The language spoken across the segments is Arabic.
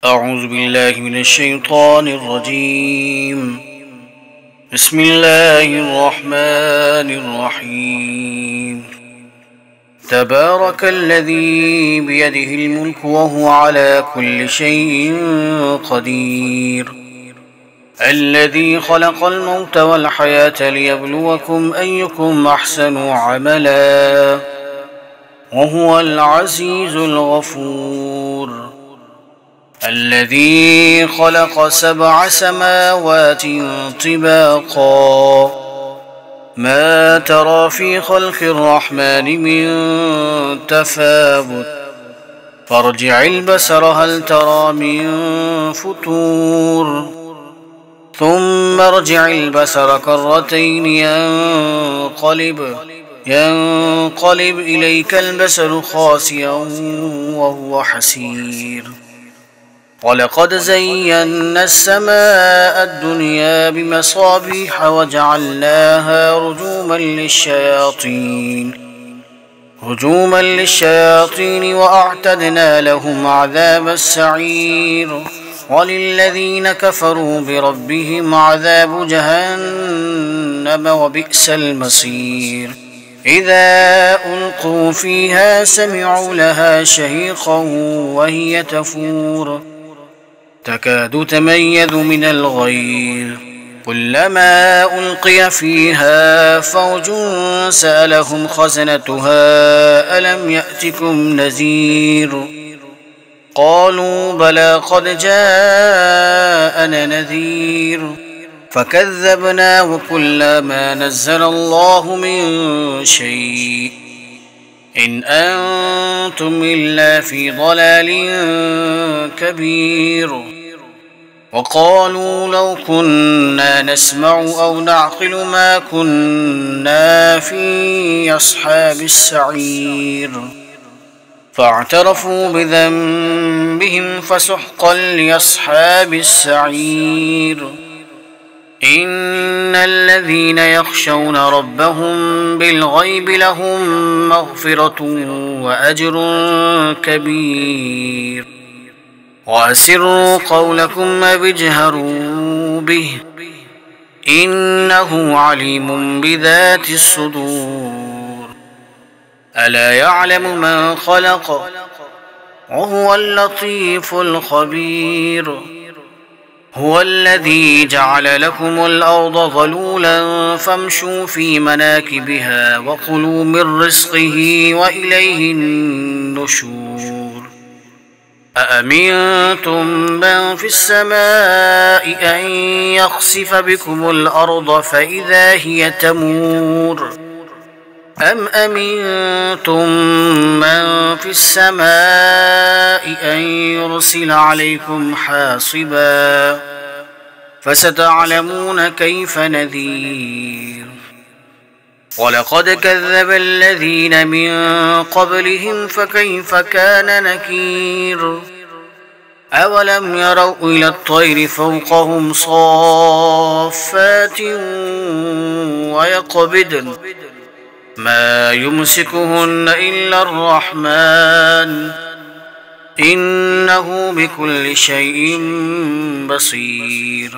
أعوذ بالله من الشيطان الرجيم. بسم الله الرحمن الرحيم. تبارك الذي بيده الملك وهو على كل شيء قدير، الذي خلق الموت والحياة ليبلوكم أيكم أحسن عملا، وهو العزيز الغفور، الذي خلق 7 سماوات طباقا، ما ترى في خلق الرحمن من تفاوت، فارجع البصر هل ترى من فتور، ثم ارجع البصر كرتين ينقلب إليك البصر خاسئا وهو حسير. ولقد زينا السماء الدنيا بمصابيح وجعلناها رجوما للشياطين وأعتدنا لهم عذاب السعير. وللذين كفروا بربهم عذاب جهنم وبئس المصير. إذا ألقوا فيها سمعوا لها شهيقا وهي تفور، تكاد تميز من الغيظ، كلما ألقي فيها فوج سألهم خزنتها ألم يأتكم نذير؟ قالوا بلى قد جاءنا نذير، فكذبنا وقلنا ما نزل الله من شيء إن أنتم إلا في ضلال كبير. وقالوا لو كنا نسمع أو نعقل ما كنا في أصحاب السعير، فاعترفوا بذنبهم فسحقا لأصحاب السعير. إن الذين يخشون ربهم بالغيب لهم مغفرة وأجر كبير. وأسروا قولكم أو اجهروا به إنه عليم بذات الصدور. ألا يعلم من خلق وهو اللطيف الخبير. هو الذي جعل لكم الأرض ظلولا فامشوا في مناكبها وكلوا من رزقه وإليه النشور. أأمنتم من في السماء أن يخسف بكم الأرض فإذا هي تمور، أم أمنتم من في السماء أن يرسل عليكم حاصبا، فستعلمون كيف نذير. ولقد كذب الذين من قبلهم فكيف كان نكير. أولم يروا إلى الطير فوقهم صافات ويقبضن ما يمسكهن إلا الرحمن إنه بكل شيء بصير.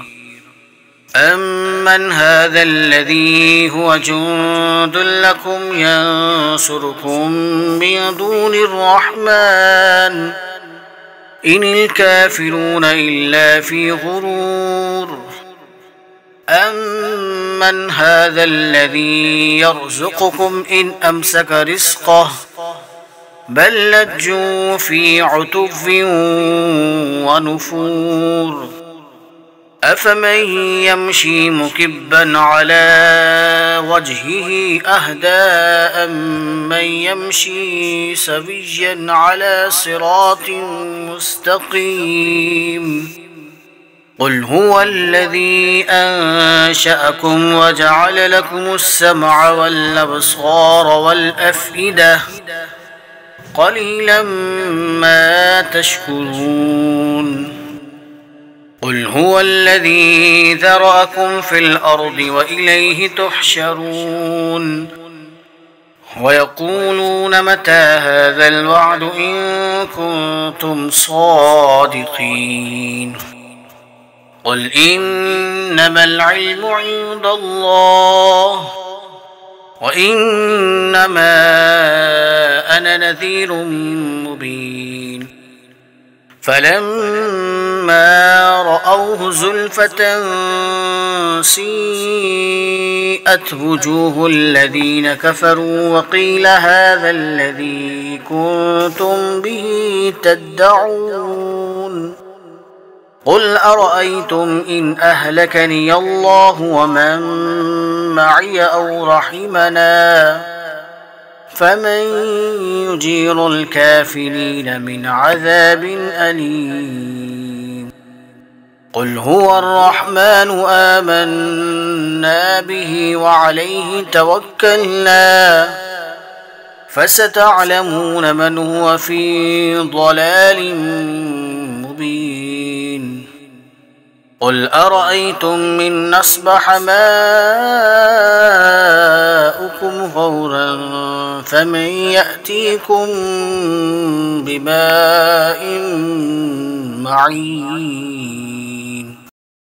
أمن هذا الذي هو جند لكم ينصركم من دون الرحمن إن الكافرون إلا في غرور. أمن هذا الذي يرزقكم إن أمسك رزقه بل لجوا في عتو ونفور. أفمن يمشي مكبا على وجهه أهدى أمن يمشي سويا على صراط مستقيم. قل هو الذي أنشأكم وجعل لكم السمع والأبصار والأفئدة قليلا ما تشكرون. قل هو الذي ذرأكم في الأرض وإليه تحشرون. ويقولون متى هذا الوعد إن كنتم صادقين قل إنما العلم عند الله وإنما أنا نذير مبين فلما رأوه زلفة سيئت وجوه الذين كفروا وقيل هذا الذي كنتم به تدعون قل أرأيتم إن أهلكني الله ومن معي أو رحمنا فمن يجير الكافرين من عذاب أليم قل هو الرحمن آمنا به وعليه توكلنا فستعلمون من هو في ضلال مبين قل أرأيتم من أصبح ماؤكم غورا فمن يأتيكم بماء معين